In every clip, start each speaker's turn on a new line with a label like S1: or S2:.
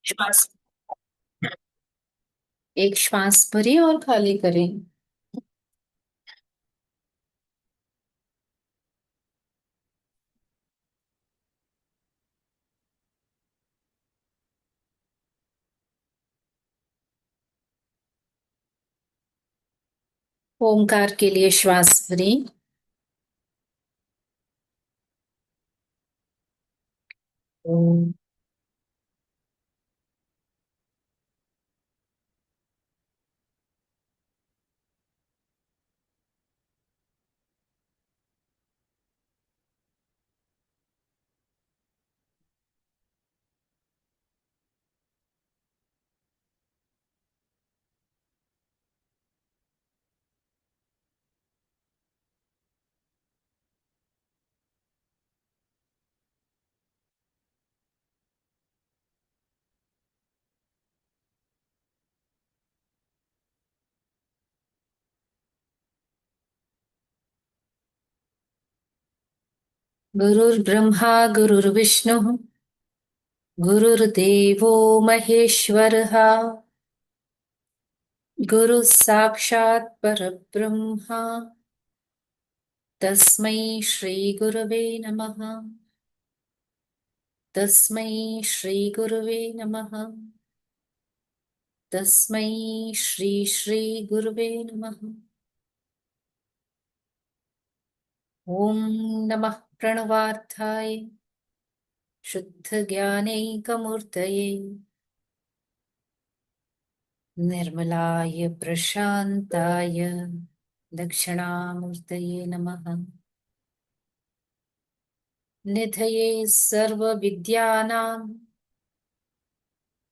S1: श्वास एक श्वास भरें और खाली करें। ओमकार के लिए श्वास भरें। ओम। गुरुर्ब्रह्मा गुरुर्विष्णुः गुरुर्देवो महेश्वरः गुरुः साक्षात् परब्रह्मा तस्मै श्री गुरवे नमः। तस्मै श्री गुरवे नमः। तस्मै श्री श्री गुरवे नमः। ओम नमः प्रणवार्थाय शुद्ध ज्ञानैकमूर्तये निर्मलाय प्रशान्ताय दक्षिणामूर्तये नमः। निधये सर्वविद्यानां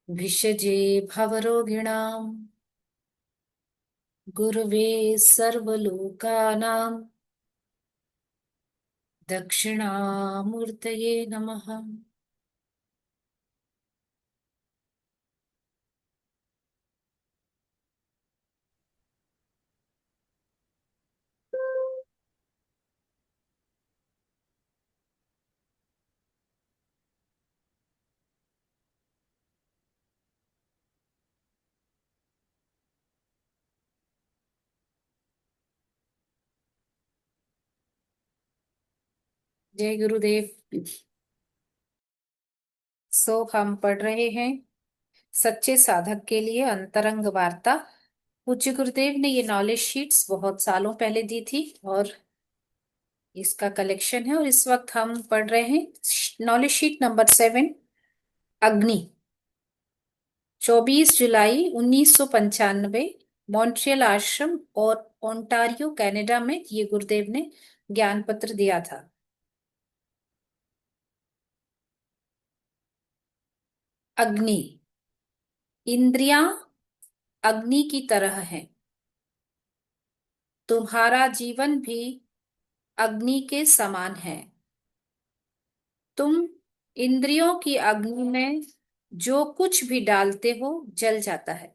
S1: विषजे भवरोगिणां गुरवे सर्वलोकानां दक्षिणामूर्तये नमः। जय गुरुदेव। हम पढ़ रहे हैं सच्चे साधक के लिए अंतरंग वार्ता। पूज्य गुरुदेव ने ये नॉलेज शीट्स बहुत सालों पहले दी थी और इसका कलेक्शन है, और इस वक्त हम पढ़ रहे हैं नॉलेज शीट नंबर 7, अग्नि। 24 जुलाई 1995 मॉन्ट्रियल आश्रम और ओंटारियो कनाडा में ये गुरुदेव ने ज्ञान पत्र दिया था। अग्नि। इंद्रियां अग्नि की तरह हैं। तुम्हारा जीवन भी अग्नि के समान है। तुम इंद्रियों की अग्नि में जो कुछ भी डालते हो जल जाता है।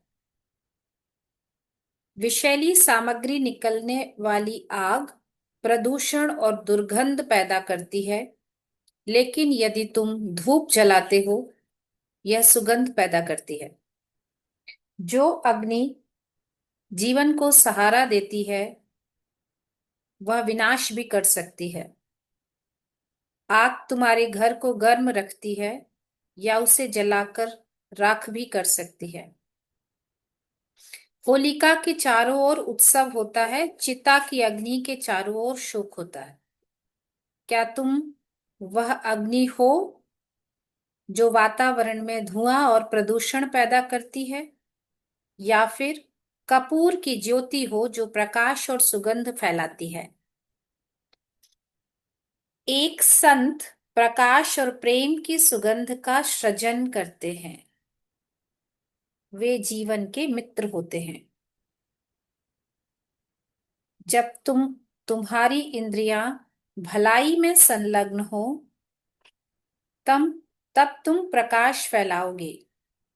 S1: विषैली सामग्री निकलने वाली आग प्रदूषण और दुर्गंध पैदा करती है, लेकिन यदि तुम धूप जलाते हो यह सुगंध पैदा करती है। जो अग्नि जीवन को सहारा देती है वह विनाश भी कर सकती है। आग तुम्हारे घर को गर्म रखती है या उसे जलाकर राख भी कर सकती है। होलिका के चारों ओर उत्सव होता है, चिता की अग्नि के चारों ओर शोक होता है। क्या तुम वह अग्नि हो जो वातावरण में धुआं और प्रदूषण पैदा करती है, या फिर कपूर की ज्योति हो जो प्रकाश और सुगंध फैलाती है? एक संत प्रकाश और प्रेम की सुगंध का सृजन करते हैं। वे जीवन के मित्र होते हैं। जब तुम्हारी इंद्रियां भलाई में संलग्न हो तब तब तुम प्रकाश फैलाओगे।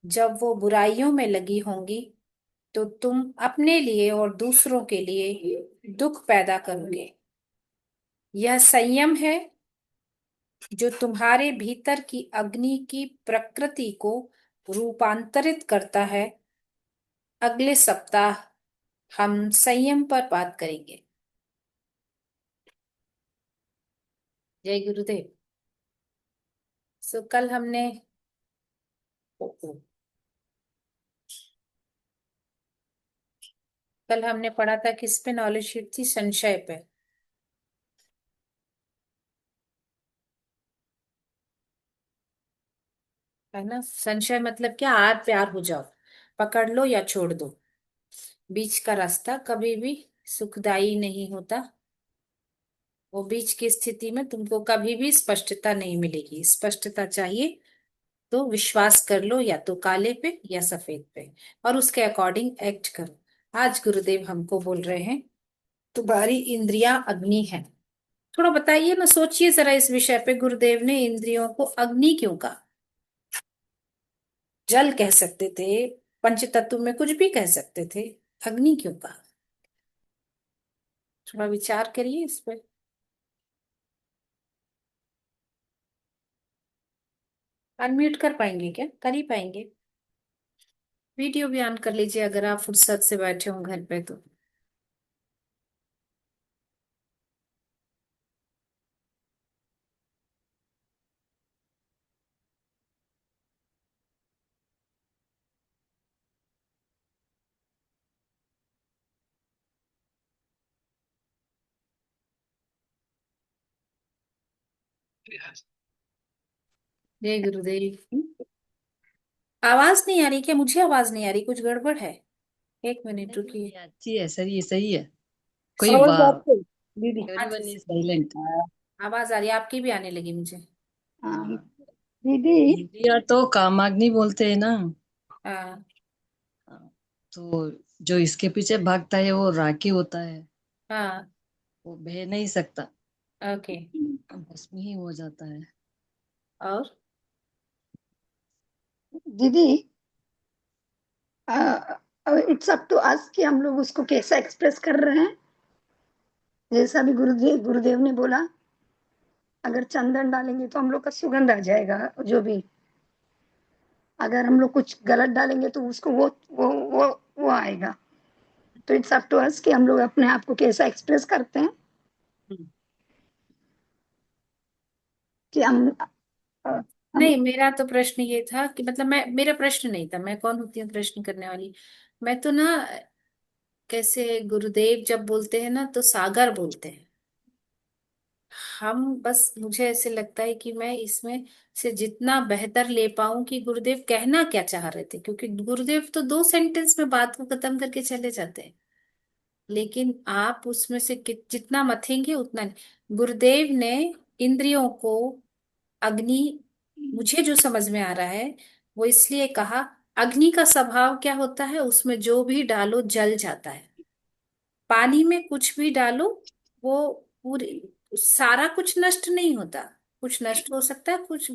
S1: जब वो बुराइयों में लगी होंगी तो तुम अपने लिए और दूसरों के लिए दुख पैदा करोगे। यह संयम है जो तुम्हारे भीतर की अग्नि की प्रकृति को रूपांतरित करता है। अगले सप्ताह हम संयम पर बात करेंगे। जय गुरुदेव। कल हमने ओ, ओ, कल हमने पढ़ा था किस पे नॉलेज शीट थी, संशय पे। है ना, संशय मतलब क्या, आर प्यार हो जाओ, पकड़ लो या छोड़ दो। बीच का रास्ता कभी भी सुखदाई नहीं होता। वो बीच की स्थिति में तुमको कभी भी स्पष्टता नहीं मिलेगी। स्पष्टता चाहिए तो विश्वास कर लो, या तो काले पे या सफेद पे, और उसके अकॉर्डिंग एक्ट करो। आज गुरुदेव हमको बोल रहे हैं तुम्हारी इंद्रियां अग्नि है। थोड़ा बताइए ना, सोचिए जरा इस विषय पे। गुरुदेव ने इंद्रियों को अग्नि क्यों कहा? जल कह सकते थे, पंच तत्व में कुछ भी कह सकते थे, अग्नि क्यों कहा? थोड़ा विचार करिए इस पे। अनम्यूट कर पाएंगे क्या? कर ही पाएंगे। वीडियो भी ऑन कर लीजिए अगर आप फुर्सत से बैठे हो घर पे तो। जय गुरुदेव। आवाज नहीं आ रही क्या? मुझे आवाज नहीं आ रही, कुछ गड़बड़ है। एक मिनट
S2: नहीं
S1: रुकिए।
S2: नहीं, अच्छी है सर, ये सही है। कोई
S1: आवाज
S2: वाह।
S1: आती है दीदी? अच्छा,
S2: एवरीवन इज साइलेंट।
S1: आवाज आ रही है, आपकी भी आने लगी मुझे।
S2: हाँ।
S3: दीदी।
S2: इंद्रिया तो कामाग्नि बोलते हैं ना।
S1: हाँ।
S2: हाँ, तो जो इसके पीछे भागता है वो राखी होता है।
S1: हाँ।
S2: वो बह नहीं सकता,
S1: ओके।
S2: भस्म ही हो जाता है।
S1: और
S3: दीदी, इट्स अप टू अस कि हम लोग उसको कैसा एक्सप्रेस कर रहे हैं। जैसा भी गुरुदेव ने बोला, अगर चंदन डालेंगे तो हम लोग का सुगंध आ जाएगा। जो भी, अगर हम लोग कुछ गलत डालेंगे तो उसको वो आएगा। तो इट्स अप टू अस कि हम लोग अपने आप को कैसा एक्सप्रेस करते हैं। कि अ, हम
S1: नहीं, मेरा तो प्रश्न ये था कि मतलब मैं, मेरा प्रश्न नहीं था, मैं कौन होती हूँ प्रश्न करने वाली। मैं तो ना, कैसे गुरुदेव जब बोलते हैं ना तो सागर बोलते हैं। हम बस, मुझे ऐसे लगता है कि मैं इसमें से जितना बेहतर ले पाऊं कि गुरुदेव कहना क्या चाह रहे थे, क्योंकि गुरुदेव तो 2 सेंटेंस में बात को खत्म करके चले जाते हैं। लेकिन आप उसमें से जितना मथेंगे उतना नहीं। गुरुदेव ने इंद्रियों को अग्नि, मुझे जो समझ में आ रहा है वो इसलिए कहा, अग्नि का स्वभाव क्या होता है, उसमें जो भी डालो जल जाता है। पानी में कुछ भी डालो, वो पूरी, सारा कुछ नष्ट नहीं होता। कुछ नष्ट हो सकता है, कुछ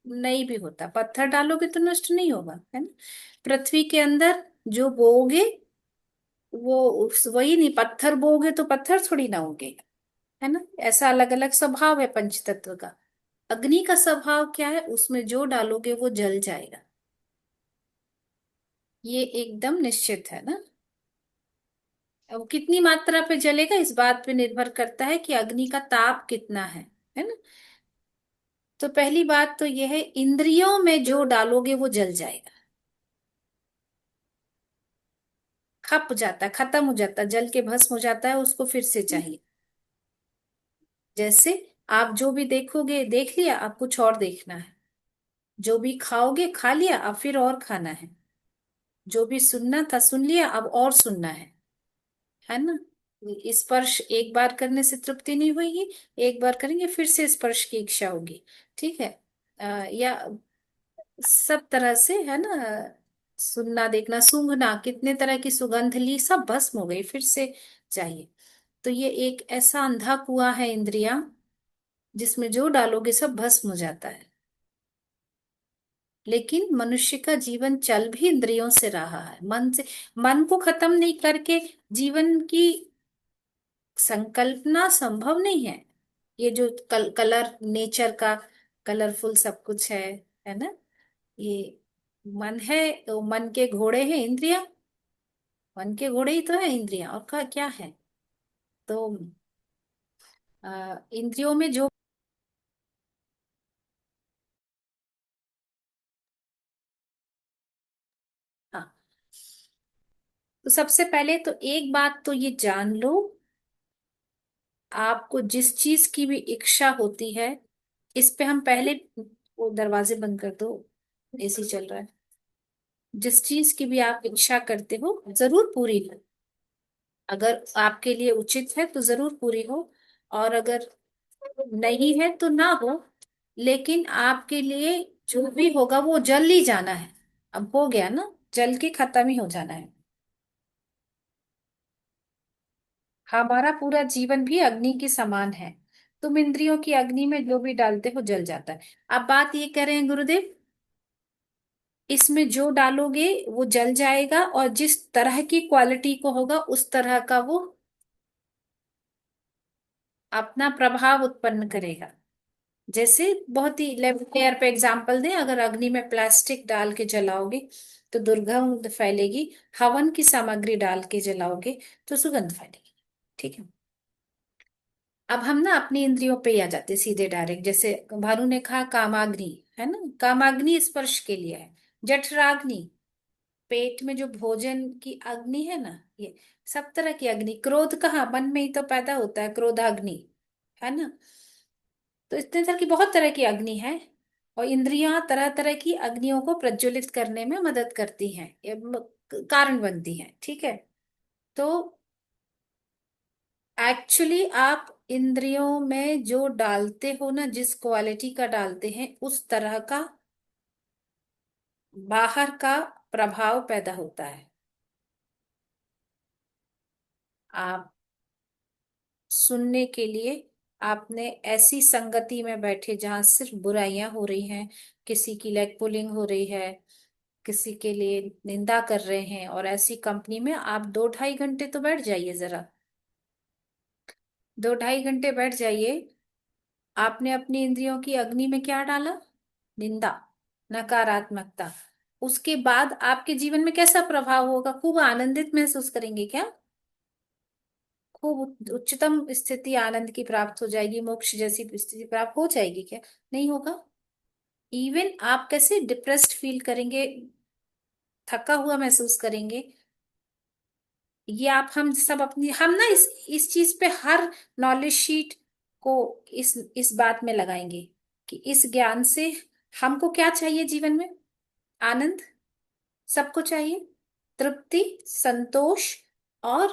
S1: नहीं भी होता। पत्थर डालोगे तो नष्ट नहीं होगा, है ना। पृथ्वी के अंदर जो बोओगे वो वही नहीं, पत्थर बोओगे तो पत्थर थोड़ी ना होगे, है ना। ऐसा अलग अलग स्वभाव है पंच तत्व का। अग्नि का स्वभाव क्या है, उसमें जो डालोगे वो जल जाएगा। ये एकदम निश्चित है ना। अब कितनी मात्रा पे जलेगा इस बात पे निर्भर करता है कि अग्नि का ताप कितना है ना। तो पहली बात तो यह है, इंद्रियों में जो डालोगे वो जल जाएगा। खप जाता है, खत्म हो जाता है, जल के भस्म हो जाता है, उसको फिर से चाहिए। जैसे आप जो भी देखोगे देख लिया, आप कुछ और देखना है। जो भी खाओगे खा लिया, अब फिर और खाना है। जो भी सुनना था सुन लिया, अब और सुनना है ना। स्पर्श एक बार करने से तृप्ति नहीं होगी, एक बार करेंगे फिर से स्पर्श की इच्छा होगी। ठीक है। या सब तरह से, है ना। सुनना, देखना, सूंघना, कितने तरह की सुगंध ली, सब भस्म हो गई, फिर से चाहिए। तो ये एक ऐसा अंधा कुआं है इंद्रियां, जिसमें जो डालोगे सब भस्म हो जाता है। लेकिन मनुष्य का जीवन चल भी इंद्रियों से रहा है, मन से। मन को खत्म नहीं करके जीवन की संकल्पना संभव नहीं है। ये जो कलर नेचर का, कलरफुल सब कुछ है ना। ये मन है तो मन के घोड़े हैं इंद्रिया। मन के घोड़े ही तो है इंद्रिया, और का क्या है। तो इंद्रियों में जो, हाँ, तो सबसे पहले तो एक बात तो ये जान लो, आपको जिस चीज की भी इच्छा होती है, इस पे हम पहले, वो दरवाजे बंद कर दो, एसी चल रहा है। जिस चीज की भी आप इच्छा करते हो जरूर पूरी हो। अगर आपके लिए उचित है तो जरूर पूरी हो, और अगर नहीं है तो ना हो। लेकिन आपके लिए जो भी होगा वो जल ही जाना है। अब हो गया ना, जल के खत्म ही हो जाना है। हमारा पूरा जीवन भी अग्नि के समान है। तुम इंद्रियों की अग्नि में जो भी डालते हो जल जाता है। अब बात ये कह रहे हैं गुरुदेव, इसमें जो डालोगे वो जल जाएगा, और जिस तरह की क्वालिटी को होगा उस तरह का वो अपना प्रभाव उत्पन्न करेगा। जैसे बहुत ही लेयर पे एग्जांपल दें, अगर अग्नि में प्लास्टिक डाल के जलाओगे तो दुर्गंध फैलेगी। हवन की सामग्री डाल के जलाओगे तो सुगंध फैलेगी। ठीक है। अब हम ना अपनी इंद्रियों पे ही आ जाते सीधे डायरेक्ट। जैसे भानु ने कहा कामाग्नि, है ना, कामाग्नि स्पर्श के लिए है। जठराग्नि, पेट में जो भोजन की अग्नि है ना, ये सब तरह की अग्नि। क्रोध कहाँ, मन में ही तो पैदा होता है, क्रोधाग्नि, है ना। तो इतने तरह की, बहुत तरह की अग्नि है। और इंद्रियां तरह तरह की अग्नियों को प्रज्वलित करने में मदद करती हैं, कारण बनती हैं। ठीक है। तो एक्चुअली आप इंद्रियों में जो डालते हो ना, जिस क्वालिटी का डालते हैं उस तरह का बाहर का प्रभाव पैदा होता है। आप सुनने के लिए, आपने ऐसी संगति में बैठे जहां सिर्फ बुराइयां हो रही हैं, किसी की लेग पुलिंग हो रही है, किसी के लिए निंदा कर रहे हैं, और ऐसी कंपनी में आप 2-2.5 घंटे तो बैठ जाइए जरा। 2-2.5 घंटे बैठ जाइए। आपने अपनी इंद्रियों की अग्नि में क्या डाला? निंदा, नकारात्मकता। उसके बाद आपके जीवन में कैसा प्रभाव होगा? खूब आनंदित महसूस करेंगे क्या? खूब उच्चतम स्थिति आनंद की प्राप्त हो जाएगी, मोक्ष जैसी स्थिति प्राप्त हो जाएगी क्या? नहीं होगा। इवन आप कैसे डिप्रेस्ड फील करेंगे, थका हुआ महसूस करेंगे। ये आप, हम सब अपनी, हम ना इस चीज पे हर नॉलेज शीट को इस बात में लगाएंगे कि इस ज्ञान से हमको क्या चाहिए जीवन में। आनंद सबको चाहिए, तृप्ति, संतोष, और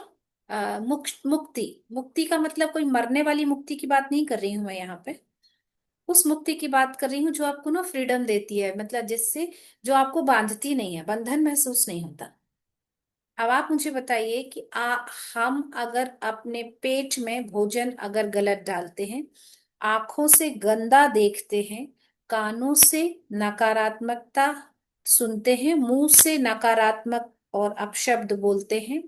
S1: मुक्ति। मुक्ति का मतलब कोई मरने वाली मुक्ति की बात नहीं कर रही हूं मैं यहाँ पे। उस मुक्ति की बात कर रही हूँ जो आपको ना फ्रीडम देती है, मतलब जिससे, जो आपको बांधती नहीं है, बंधन महसूस नहीं होता। अब आप मुझे बताइए कि हम अगर अपने पेट में भोजन अगर गलत डालते हैं, आंखों से गंदा देखते हैं, कानों से नकारात्मकता सुनते हैं, मुंह से नकारात्मक और अपशब्द बोलते हैं,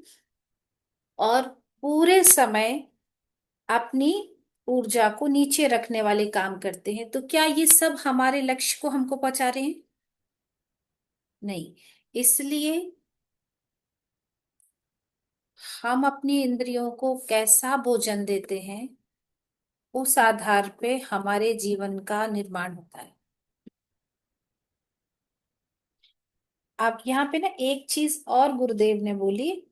S1: और पूरे समय अपनी ऊर्जा को नीचे रखने वाले काम करते हैं, तो क्या ये सब हमारे लक्ष्य को हमको पहुंचा रहे हैं? नहीं। इसलिए हम अपनी इंद्रियों को कैसा भोजन देते हैं, उस आधार पे हमारे जीवन का निर्माण होता है। अब यहाँ पे ना एक चीज और गुरुदेव ने बोली,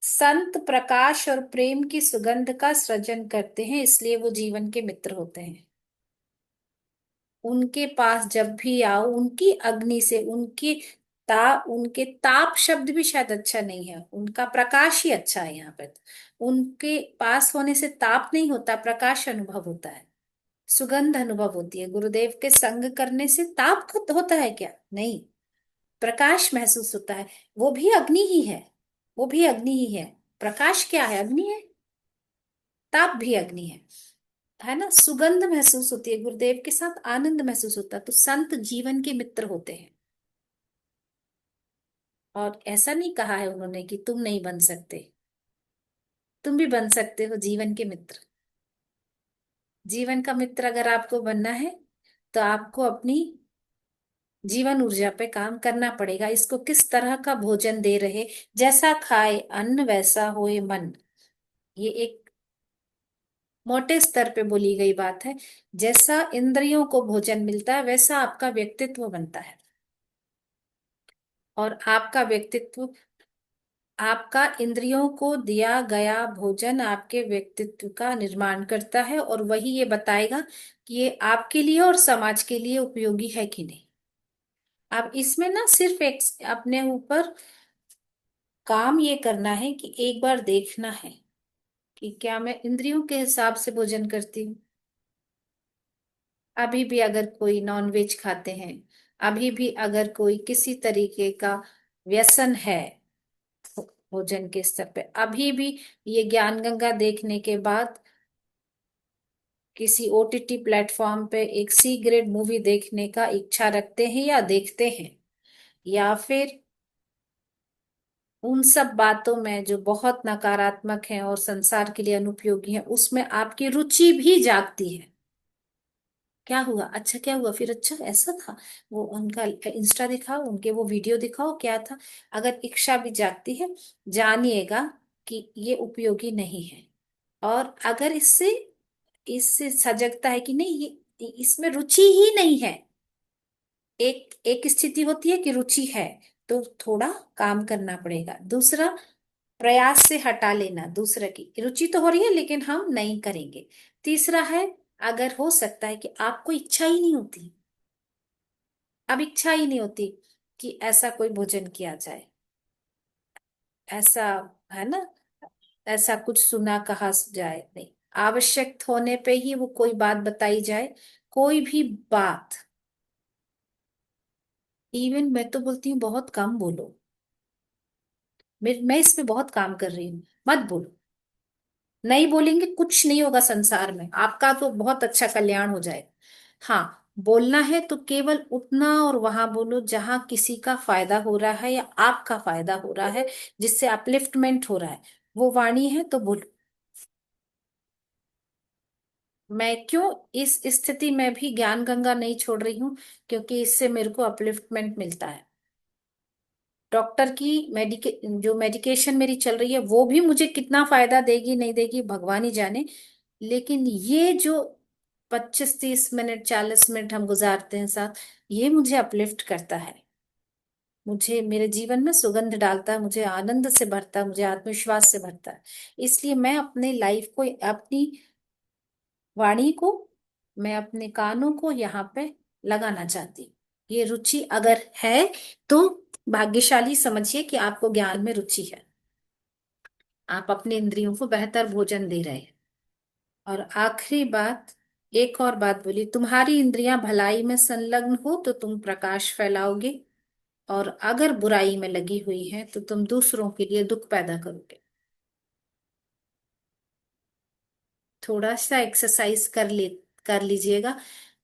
S1: संत प्रकाश और प्रेम की सुगंध का सृजन करते हैं, इसलिए वो जीवन के मित्र होते हैं। उनके पास जब भी आओ, उनकी अग्नि से, उनके ताप शब्द भी शायद अच्छा नहीं है, उनका प्रकाश ही अच्छा है यहाँ पे। उनके पास होने से ताप नहीं होता, प्रकाश अनुभव होता है, सुगंध अनुभव होती है। गुरुदेव के संग करने से ताप होता है क्या? नहीं, प्रकाश महसूस होता है। वो भी अग्नि ही है, वो भी अग्नि ही है। प्रकाश क्या है? अग्नि है। ताप भी अग्नि है ना। सुगंध महसूस होती है, गुरुदेव के साथ आनंद महसूस होता है। तो संत जीवन के मित्र होते हैं। और ऐसा नहीं कहा है उन्होंने कि तुम नहीं बन सकते, तुम भी बन सकते हो जीवन के मित्र। जीवन का मित्र अगर आपको बनना है तो आपको अपनी जीवन ऊर्जा पे काम करना पड़ेगा। इसको किस तरह का भोजन दे रहे, जैसा खाए अन्न वैसा होए मन, ये एक मोटे स्तर पे बोली गई बात है। जैसा इंद्रियों को भोजन मिलता है वैसा आपका व्यक्तित्व बनता है, और आपका व्यक्तित्व, आपका इंद्रियों को दिया गया भोजन आपके व्यक्तित्व का निर्माण करता है, और वही ये बताएगा कि ये आपके लिए और समाज के लिए उपयोगी है कि नहीं। अब इसमें ना सिर्फ एक अपने ऊपर काम ये करना है कि एक बार देखना है कि क्या मैं इंद्रियों के हिसाब से भोजन करती हूँ। अभी भी अगर कोई नॉनवेज खाते हैं, अभी भी अगर कोई किसी तरीके का व्यसन है भोजन के स्तर पे, अभी भी ये ज्ञान गंगा देखने के बाद किसी ओटीटी प्लेटफॉर्म पे एक सी ग्रेड मूवी देखने का इच्छा रखते हैं या देखते हैं, या फिर उन सब बातों में जो बहुत नकारात्मक हैं और संसार के लिए अनुपयोगी हैं, उसमें आपकी रुचि भी जागती है। क्या हुआ, अच्छा क्या हुआ, फिर अच्छा ऐसा था, वो उनका इंस्टा दिखाओ, उनके वो वीडियो दिखाओ क्या था। अगर इच्छा भी जागती है, जानिएगा कि ये उपयोगी नहीं है। और अगर इससे इससे सजगता है कि नहीं, ये इसमें रुचि ही नहीं है, एक एक स्थिति होती है कि रुचि है, तो थोड़ा काम करना पड़ेगा। दूसरा, प्रयास से हटा लेना, दूसरे की रुचि तो हो रही है लेकिन हम नहीं करेंगे। तीसरा है, अगर हो सकता है कि आपको इच्छा ही नहीं होती, अब इच्छा ही नहीं होती कि ऐसा कोई भोजन किया जाए, ऐसा है ना, ऐसा कुछ सुना कहा जाए, नहीं, आवश्यक होने पे ही वो कोई बात बताई जाए, कोई भी बात। इवन मैं तो बोलती हूँ बहुत कम बोलो, मैं इस पे बहुत काम कर रही हूँ, मत बोलो। नहीं बोलेंगे कुछ नहीं होगा संसार में, आपका तो बहुत अच्छा कल्याण हो जाएगा। हाँ, बोलना है तो केवल उतना और वहां बोलो जहां किसी का फायदा हो रहा है या आपका फायदा हो रहा है, जिससे अपलिफ्टमेंट हो रहा है, वो वाणी है तो बोलो। मैं क्यों इस स्थिति में भी ज्ञान गंगा नहीं छोड़ रही हूँ, क्योंकि इससे मेरे को अपलिफ्टमेंट मिलता है। डॉक्टर की जो मेडिकेशन मेरी चल रही है वो भी मुझे कितना फायदा देगी नहीं देगी भगवान ही जाने, लेकिन ये जो 25-30 मिनट 40 मिनट हम गुजारते हैं साथ, ये मुझे अपलिफ्ट करता है, मुझे मेरे जीवन में सुगंध डालता है, मुझे आनंद से भरता है, मुझे आत्मविश्वास से भरता है। इसलिए मैं अपने लाइफ को, अपनी वाणी को, मैं अपने कानों को यहाँ पे लगाना चाहती हूँ। ये रुचि अगर है तो भाग्यशाली समझिए कि आपको ज्ञान में रुचि है, आप अपने इंद्रियों को बेहतर भोजन दे रहे हैं। और आखिरी बात, एक और बात बोली, तुम्हारी इंद्रियां भलाई में संलग्न हो तो तुम प्रकाश फैलाओगे, और अगर बुराई में लगी हुई है तो तुम दूसरों के लिए दुख पैदा करोगे। थोड़ा सा एक्सरसाइज कर लीजिएगा।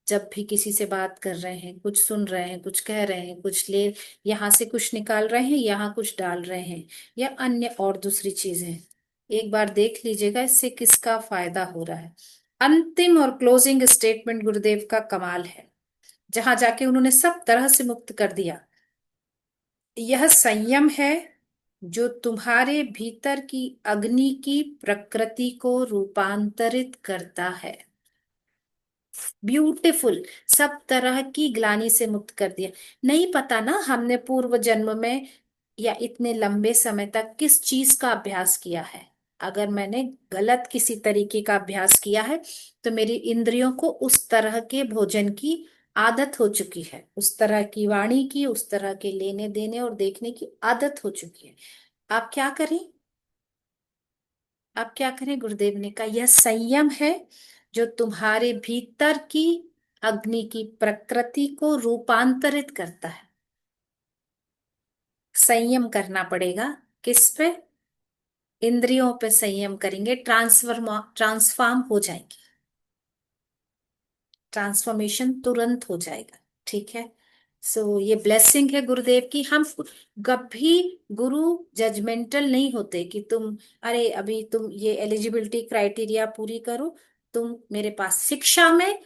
S1: जब भी किसी से बात कर रहे हैं, कुछ सुन रहे हैं, कुछ कह रहे हैं, कुछ ले, यहाँ से कुछ निकाल रहे हैं, यहाँ कुछ डाल रहे हैं, या अन्य और दूसरी चीजें, एक बार देख लीजिएगा इससे किसका फायदा हो रहा है। अंतिम और क्लोजिंग स्टेटमेंट गुरुदेव का कमाल है, जहां जाके उन्होंने सब तरह से मुक्त कर दिया। यह संयम है जो तुम्हारे भीतर की अग्नि की प्रकृति को रूपांतरित करता है। ब्यूटीफुल, सब तरह की ग्लानि से मुक्त कर दिया। नहीं पता ना हमने पूर्व जन्म में या इतने लंबे समय तक किस चीज का अभ्यास किया है। अगर मैंने गलत किसी तरीके का अभ्यास किया है तो मेरी इंद्रियों को उस तरह के भोजन की आदत हो चुकी है, उस तरह की वाणी की, उस तरह के लेने देने और देखने की आदत हो चुकी है। आप क्या करें, आप क्या करें, गुरुदेव ने कहा यह संयम है जो तुम्हारे भीतर की अग्नि की प्रकृति को रूपांतरित करता है। संयम करना पड़ेगा, किस पे, इंद्रियों पे संयम करेंगे, ट्रांसफॉर्म हो जाएंगे, ट्रांसफॉर्मेशन तुरंत हो जाएगा। ठीक है, सो ये ब्लेसिंग है गुरुदेव की। हम कभी गुरु जजमेंटल नहीं होते कि तुम, अरे अभी तुम ये एलिजिबिलिटी क्राइटेरिया पूरी करो, तुम मेरे पास, शिक्षा में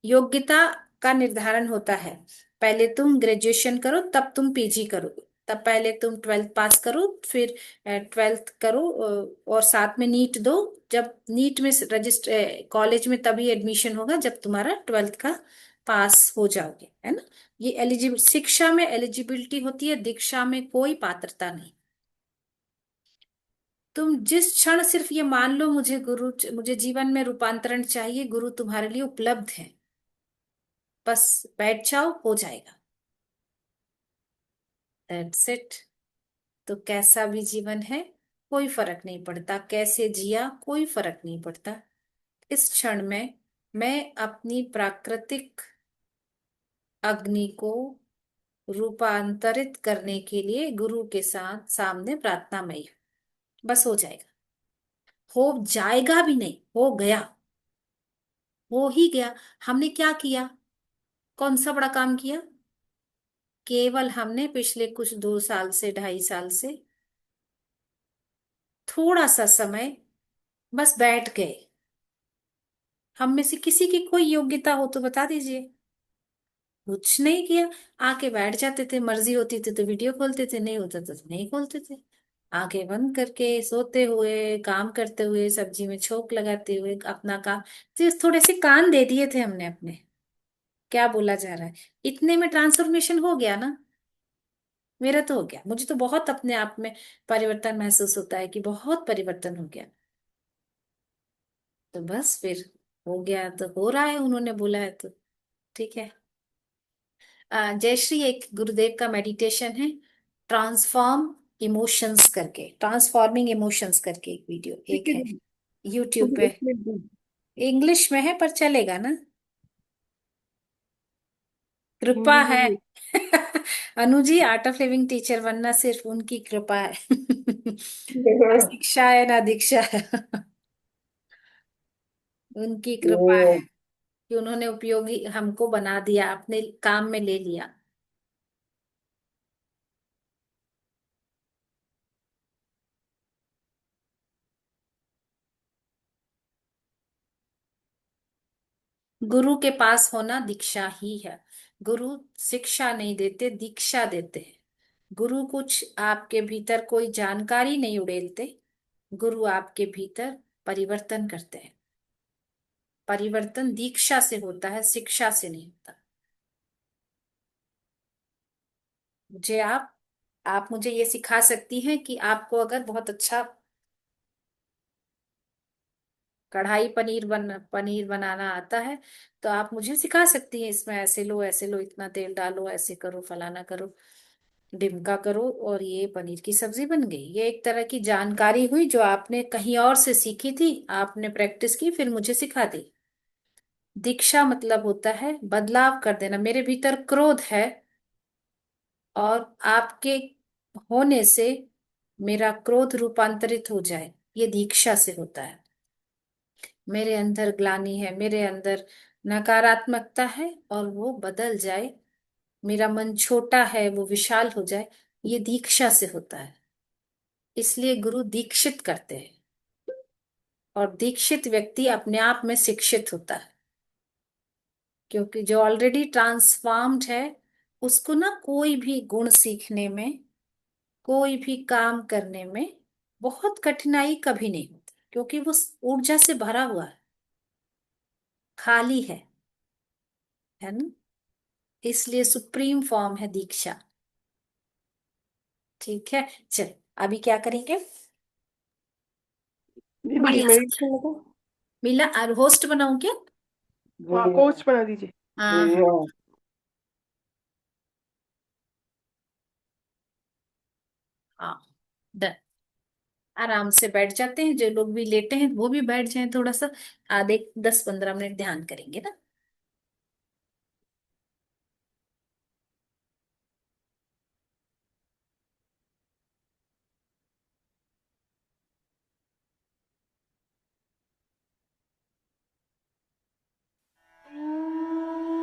S1: योग्यता का निर्धारण होता है, पहले तुम ग्रेजुएशन करो, तब तुम पीजी करो। तब पहले तुम 12th पास करो, फिर 12th करो, और साथ में नीट दो। जब नीट में रजिस्टर कॉलेज में तभी एडमिशन होगा जब तुम्हारा 12th का पास हो जाओगे, है ना। ये एलिजिबल, शिक्षा में एलिजिबिलिटी होती है, दीक्षा में कोई पात्रता नहीं। तुम जिस क्षण सिर्फ ये मान लो मुझे गुरु, मुझे जीवन में रूपांतरण चाहिए, गुरु तुम्हारे लिए उपलब्ध है, बस बैठ जाओ, हो जाएगा। That's it. तो कैसा भी जीवन है कोई फर्क नहीं पड़ता, कैसे जिया कोई फर्क नहीं पड़ता। इस क्षण में मैं अपनी प्राकृतिक अग्नि को रूपांतरित करने के लिए गुरु के साथ सामने प्रार्थना में हूं। बस हो जाएगा। हो जाएगा भी नहीं, हो गया, हो ही गया। हमने क्या किया, कौन सा बड़ा काम किया? केवल हमने पिछले कुछ 2 साल से, 2.5 साल से थोड़ा सा समय बस बैठ गए। हम में से किसी की कोई योग्यता हो तो बता दीजिए। कुछ नहीं किया, आके बैठ जाते थे, मर्जी होती थी तो वीडियो खोलते थे, नहीं होता तो नहीं खोलते थे। आंखें बंद करके सोते हुए, काम करते हुए, सब्जी में छोंक लगाते हुए अपना काम, तो थोड़े से कान दे दिए थे हमने अपने। क्या बोला जा रहा है, इतने में ट्रांसफॉर्मेशन हो गया ना। मेरा तो हो गया, मुझे तो बहुत अपने आप में परिवर्तन महसूस होता है कि बहुत परिवर्तन हो गया। तो बस फिर हो गया तो हो रहा है, उन्होंने बोला है तो ठीक है। जयश्री, एक गुरुदेव का मेडिटेशन है, ट्रांसफॉर्म इमोशंस करके, ट्रांसफॉर्मिंग इमोशंस करके एक वीडियो
S3: ठीक
S1: एक
S3: है
S1: है
S3: दीदी,
S1: यूट्यूब
S3: मुझे
S1: पे।
S3: 1 मिनट दो।
S1: इंग्लिश में है पर चलेगा ना, कृपा
S3: हिंदी में
S1: है।
S3: भी
S1: Anuji art of living teacher बनना सिर्फ उनकी कृपा है। ना
S3: है।
S1: शिक्षा है ना दीक्षा है। उनकी कृपा है कि उन्होंने उपयोगी हमको बना दिया, अपने काम में ले लिया। गुरु के पास होना दीक्षा ही है। गुरु शिक्षा नहीं देते, दीक्षा देते हैं। गुरु कुछ आपके भीतर कोई जानकारी नहीं उड़ेलते, गुरु आपके भीतर परिवर्तन करते हैं। परिवर्तन दीक्षा से होता है, शिक्षा से नहीं होता। मुझे आप मुझे ये सिखा सकती हैं कि आपको अगर बहुत अच्छा कढ़ाई पनीर बनाना आता है, तो आप मुझे सिखा सकती हैं, इसमें ऐसे लो, इतना तेल डालो, ऐसे करो, फलाना करो, डिमका करो, और ये पनीर की सब्जी बन गई। ये एक तरह की जानकारी हुई जो आपने कहीं और से सीखी थी, आपने प्रैक्टिस की, फिर मुझे सिखा दी। दीक्षा मतलब होता है बदलाव कर देना। मेरे भीतर क्रोध है, और आपके होने से मेरा क्रोध रूपांतरित हो जाए, ये दीक्षा से होता है। मेरे अंदर ग्लानि है, मेरे अंदर नकारात्मकता है, और वो बदल जाए। मेरा मन छोटा है, वो विशाल हो जाए, ये दीक्षा से होता है। इसलिए गुरु दीक्षित करते हैं, और दीक्षित व्यक्ति अपने आप में शिक्षित होता है। क्योंकि जो ऑलरेडी ट्रांसफॉर्म्ड है, उसको ना कोई भी गुण सीखने में, कोई भी काम करने में बहुत कठिनाई कभी नहीं होती, क्योंकि वो ऊर्जा से भरा हुआ है, खाली है ना। इसलिए सुप्रीम फॉर्म है दीक्षा। ठीक है, चल अभी क्या करेंगे?
S4: दीदी
S1: बढ़िया सा
S4: मेडिटेशन को
S1: मिला, और होस्ट बनाऊं क्या?
S4: हाँ कोच बना दीजिए।
S1: हाँ हाँ, डन। आराम से बैठ जाते हैं, जो लोग भी लेटे हैं वो भी बैठ जाएं, थोड़ा सा आधे 10-15 मिनट ध्यान करेंगे ना।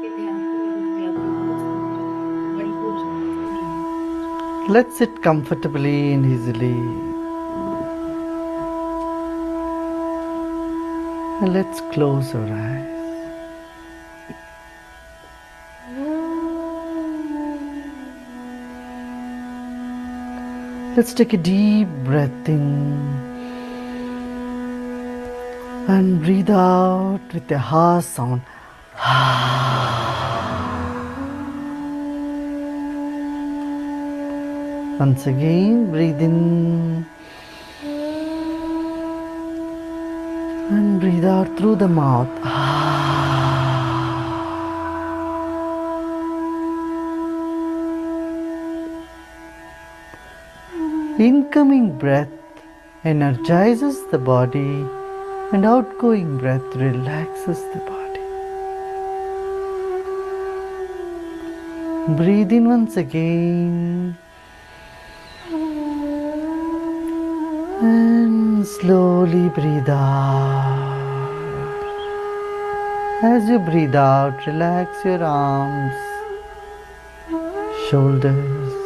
S1: ये ध्यान पूरा रुक गया, अभी बहुत बड़ी हो रही है।
S5: Let's sit comfortably and easily. And let's close our eyes. Let's take a deep breath in and breathe out with a harsh sound. Once again, breathe in and breathe out through the mouth. Incoming breath energizes the body and outgoing breath relaxes the body. Breathe in once again and slowly breathe out. As you breathe out, relax your arms, shoulders.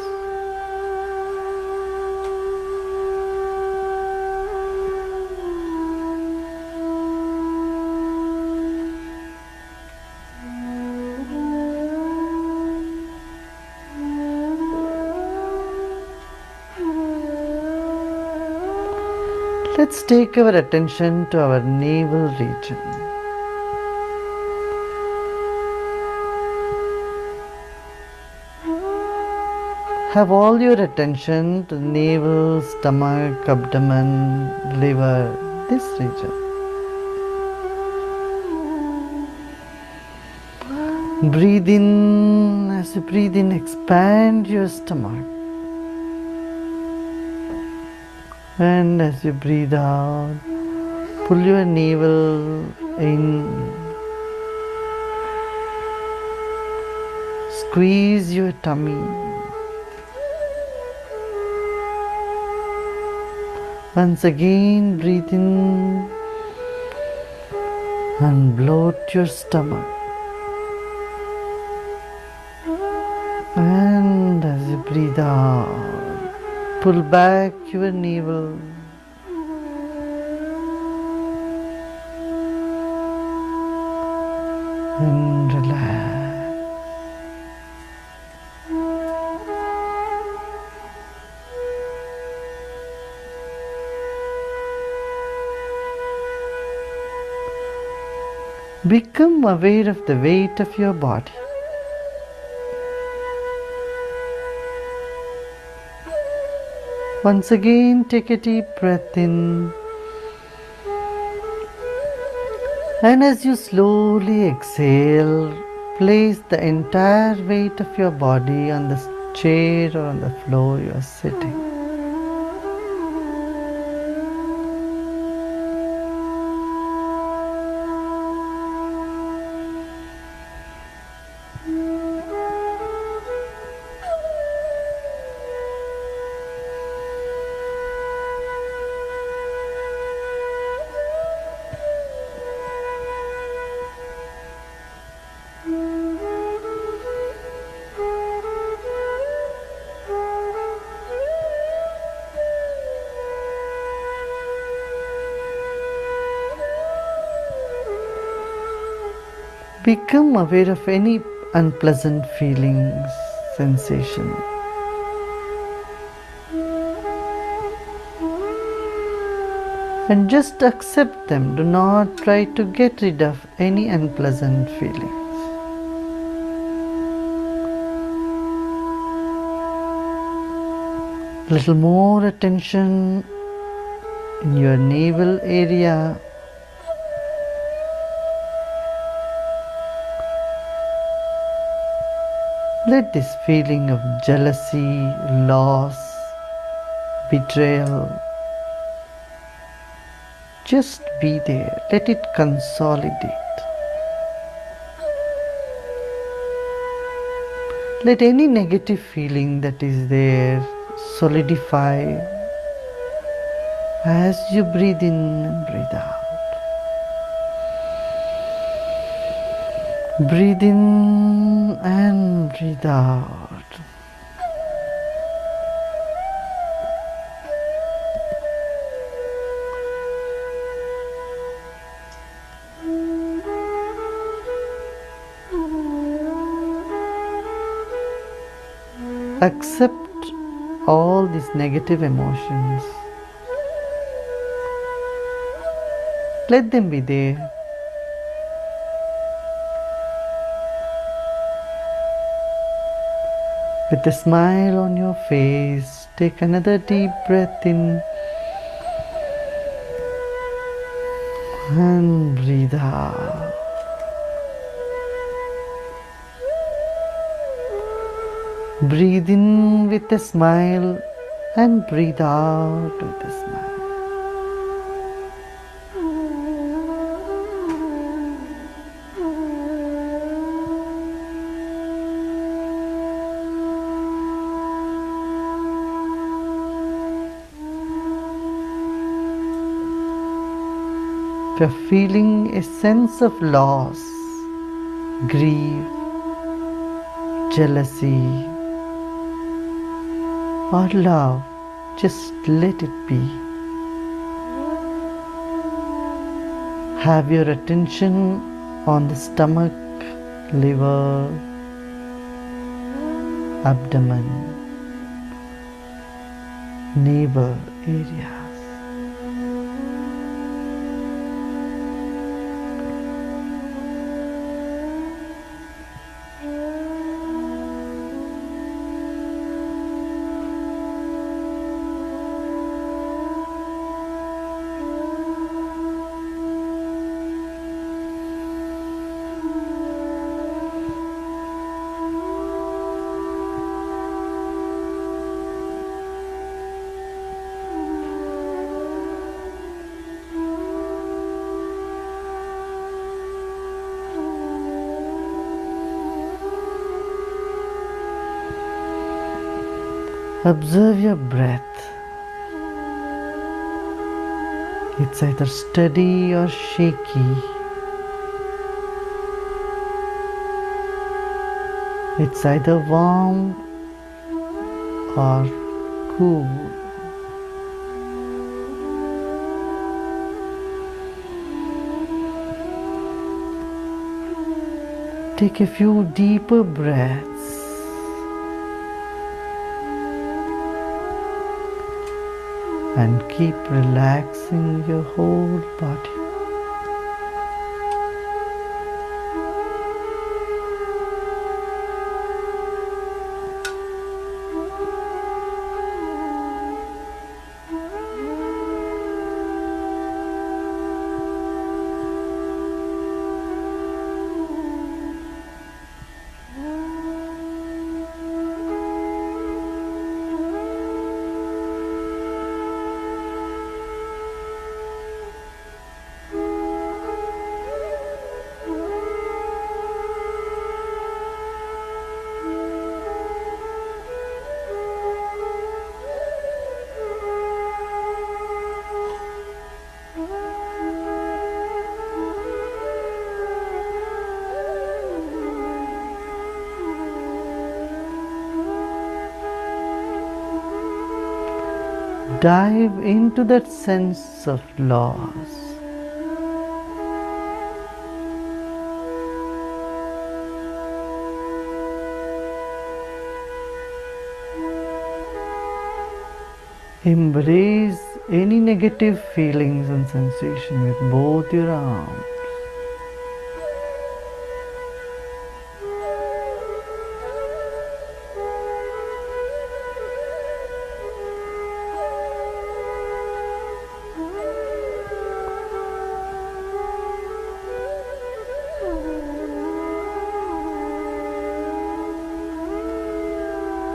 S5: Let's take our attention to our navel region. Have all your attention to the navel, stomach, abdomen, liver, this region. Breathe in. As you breathe in, expand your stomach. And as you breathe out, pull your navel in. Squeeze your tummy. Once again, breathe in and bloat your stomach. And as you breathe out, pull back your navel. And relax. Become aware of the weight of your body. Once again, take a deep breath in. And as you slowly exhale, place the entire weight of your body on the chair or on the floor you are sitting. Become aware of any unpleasant feelings, sensation. And just accept them. Do not try to get rid of any unpleasant feelings. Little more attention in your navel area. Let this feeling of jealousy, loss, betrayal just be there. Let it consolidate. Let any negative feeling that is there solidify as you breathe in and breathe out. Breathe in and breathe out. Accept all these negative emotions. Let them be there. With a smile on your face, take another deep breath in and breathe out. Breathe in with a smile and breathe out with a smile. If you're feeling a sense of loss, grief, jealousy, or love, just let it be. Have your attention on the stomach, liver, abdomen, navel areas. Observe your breath. It's either steady or shaky. It's either warm or cool. Take a few deeper breaths. And keep relaxing your whole body. Dive into that sense of loss. Embrace any negative feelings and sensation with both your arms.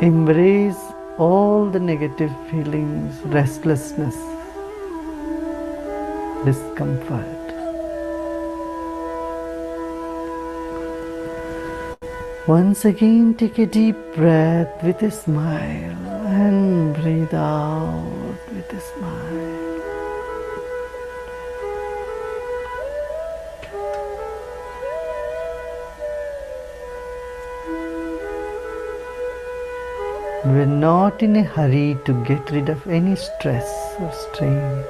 S5: Embrace all the negative feelings, restlessness, discomfort. Once again, take a deep breath with a smile and breathe out with a smile. We're not in a hurry to get rid of any stress or strain.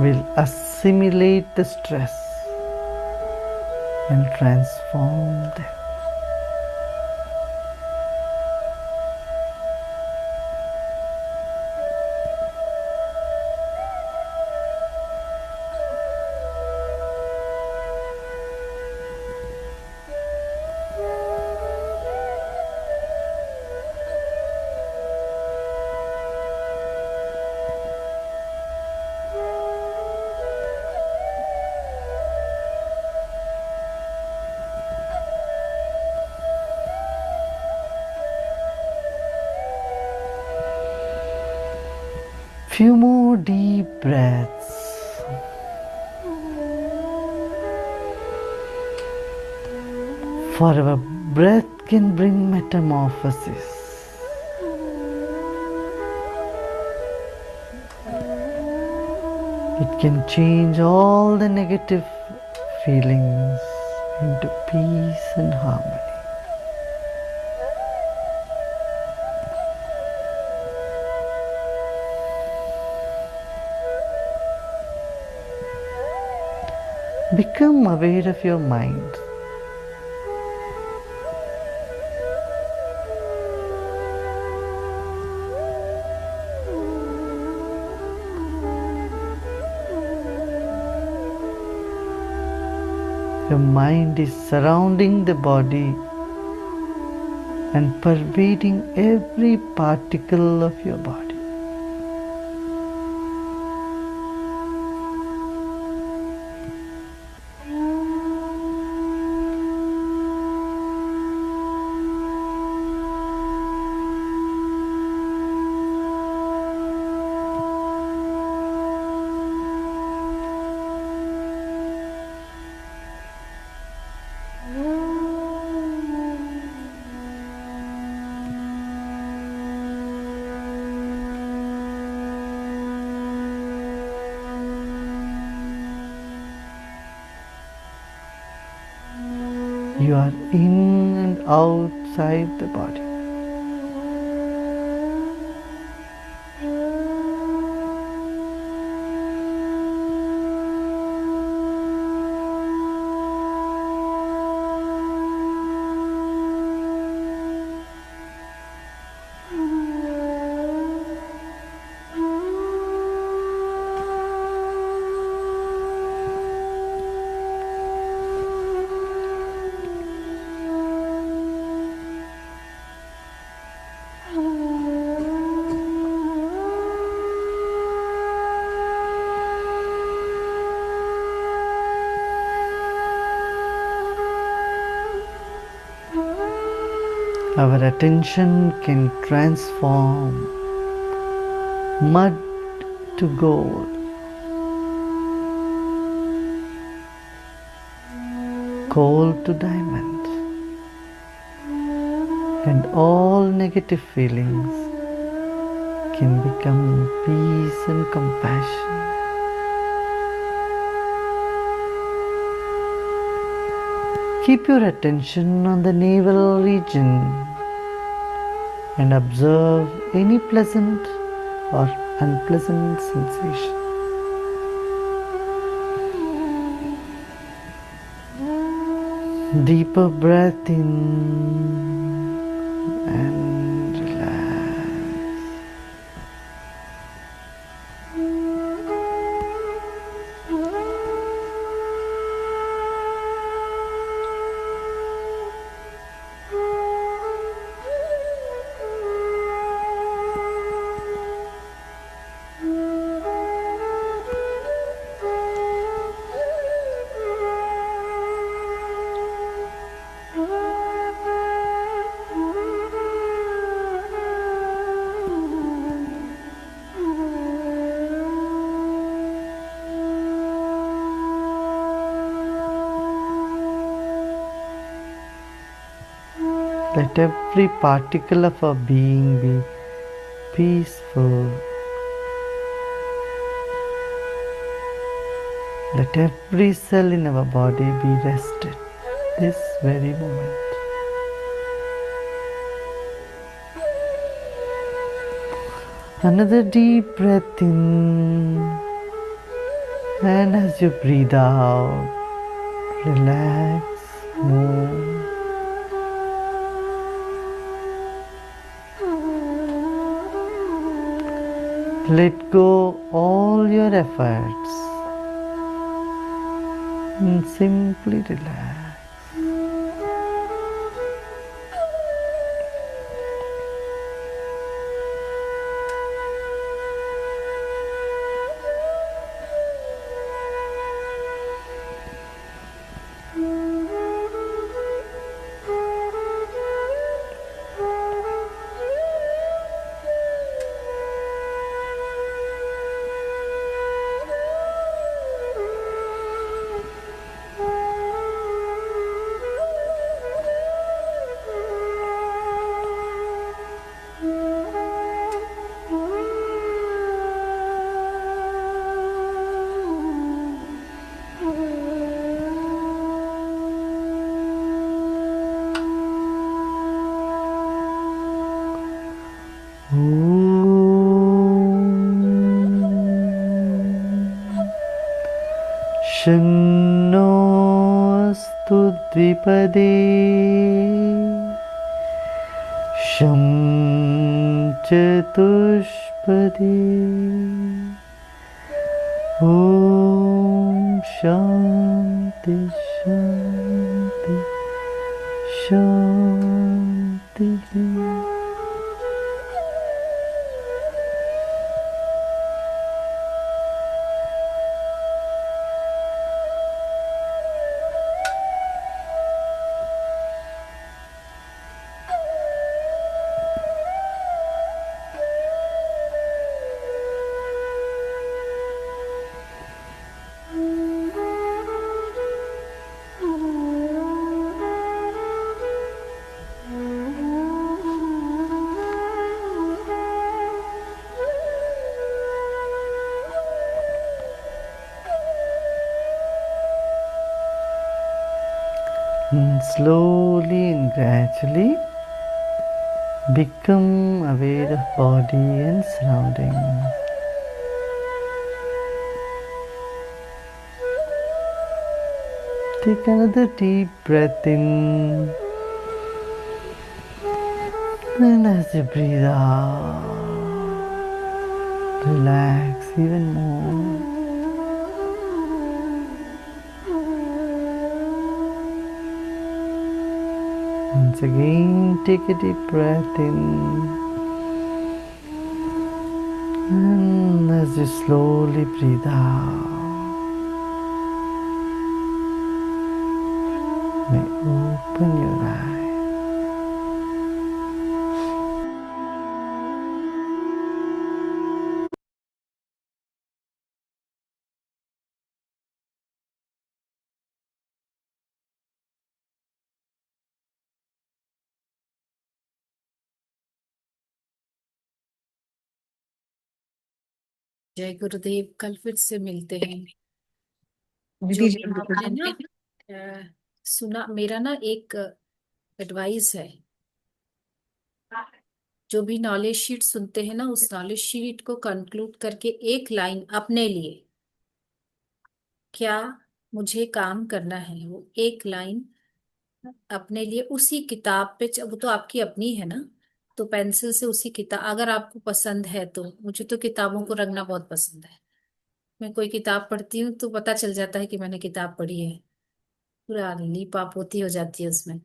S5: will assimilate the stress and transform them. Few more deep breaths. For our breath can bring metamorphosis. It can change all the negative feelings into peace and harmony. Become aware of your mind. Your mind is surrounding the body and pervading every particle of your body. You are in and outside the body. Our attention can transform mud to gold, coal to diamond, and all negative feelings can become peace and compassion. Keep your attention on the navel region and observe any pleasant or unpleasant sensation. Deeper breath in and relax. Let every particle of our being be peaceful. Let every cell in our body be rested this very moment. Another deep breath in And as you breathe out, relax, move. Let go all your efforts and simply relax. शन्नो अस्तु द्विपदे शं चतुष्पदे ॐ शान्ति शान्ति शान्तिः। And slowly and gradually become aware of body and surroundings. Take another deep breath in, and as you breathe out, relax even more. Once again, take a deep breath in, and as you slowly breathe out, may open your eyes.
S1: जय गुरुदेव। कल फिर से मिलते हैं। जो
S2: दीदी
S1: भी आपने ना सुना, मेरा ना एक एडवाइस है, जो भी नॉलेज शीट सुनते हैं ना, उस नॉलेज शीट को कंक्लूड करके एक लाइन अपने लिए, क्या मुझे काम करना है, वो एक लाइन अपने लिए उसी किताब पे, वो तो आपकी अपनी है ना, तो पेंसिल से उसी किताब, अगर आपको पसंद है तो, मुझे तो किताबों को रंगना बहुत पसंद है। मैं कोई किताब पढ़ती हूँ तो पता चल जाता है कि मैंने किताब पढ़ी है, पूरा लीपाप होती हो जाती है उसमें।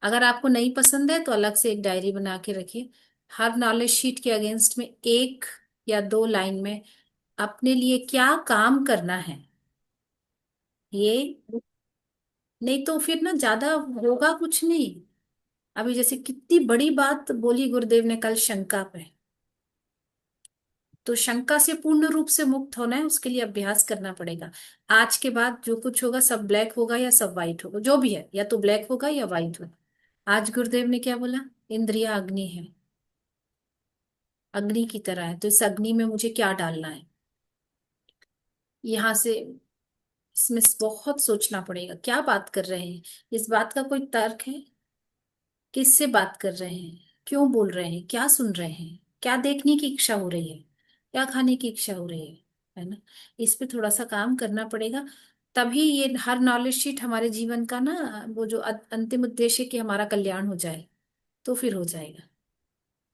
S1: अगर आपको नहीं पसंद है तो अलग से एक डायरी बना के रखिए, हर नॉलेज शीट के अगेंस्ट में एक या दो लाइन में अपने लिए क्या काम करना है, ये। नहीं तो फिर ना ज्यादा होगा कुछ नहीं। अभी जैसे कितनी बड़ी बात बोली गुरुदेव ने कल शंका पे, तो शंका से पूर्ण रूप से मुक्त होना है, उसके लिए अभ्यास करना पड़ेगा। आज के बाद जो कुछ होगा सब ब्लैक होगा या सब वाइट होगा, जो भी है, या तो ब्लैक होगा या वाइट होगा। आज गुरुदेव ने क्या बोला, इंद्रिया अग्नि है, अग्नि की तरह है, तो इस अग्नि में मुझे क्या डालना है, यहाँ से इसमें बहुत सोचना पड़ेगा। क्या बात कर रहे हैं, इस बात का कोई तर्क है, किससे बात कर रहे हैं, क्यों बोल रहे हैं, क्या सुन रहे हैं, क्या देखने की इच्छा हो रही है, क्या खाने की इच्छा हो रही है, है ना। इस पे थोड़ा सा काम करना पड़ेगा, तभी ये हर नॉलेज शीट हमारे जीवन का ना, वो जो अंतिम उद्देश्य है कि हमारा कल्याण हो जाए, तो फिर हो जाएगा।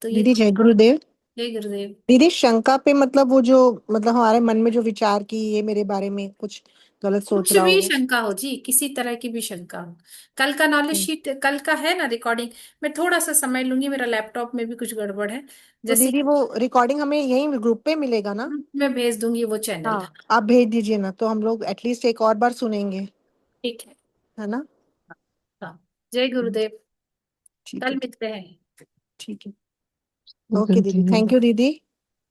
S1: तो ये
S6: दीदी जय गुरुदेव।
S1: जय गुरुदेव।
S6: दीदी शंका पे मतलब वो जो मतलब हमारे मन में जो विचार की ये मेरे बारे में कुछ गलत सोच
S1: कुछ
S6: रहा
S1: भी
S6: होगा।
S1: शंका हो जी, किसी तरह की भी शंका हो, कल का नॉलेज
S6: हम्म।
S1: शीट कल का है ना रिकॉर्डिंग, मैं थोड़ा सा समय लूंगी, मेरा लैपटॉप में भी कुछ गड़बड़ है,
S6: तो
S1: जैसे
S6: दीदी वो रिकॉर्डिंग हमें यही ग्रुप पे मिलेगा ना?
S1: मैं भेज दूंगी वो चैनल।
S6: हाँ आप भेज दीजिए ना, तो हम लोग एटलीस्ट एक और बार सुनेंगे,
S1: ठीक है।
S6: है ना?
S1: हाँ। जय
S6: हम्म,
S1: गुरुदेव।
S6: ठीक
S1: कल
S6: है।
S1: मिलते हैं।
S6: ठीक है।
S5: ओके
S6: ओके दीदी, थैंक यू दीदी।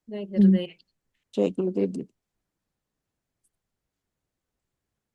S1: जय गुरुदेव।
S6: जय गुरुदेव दीदी।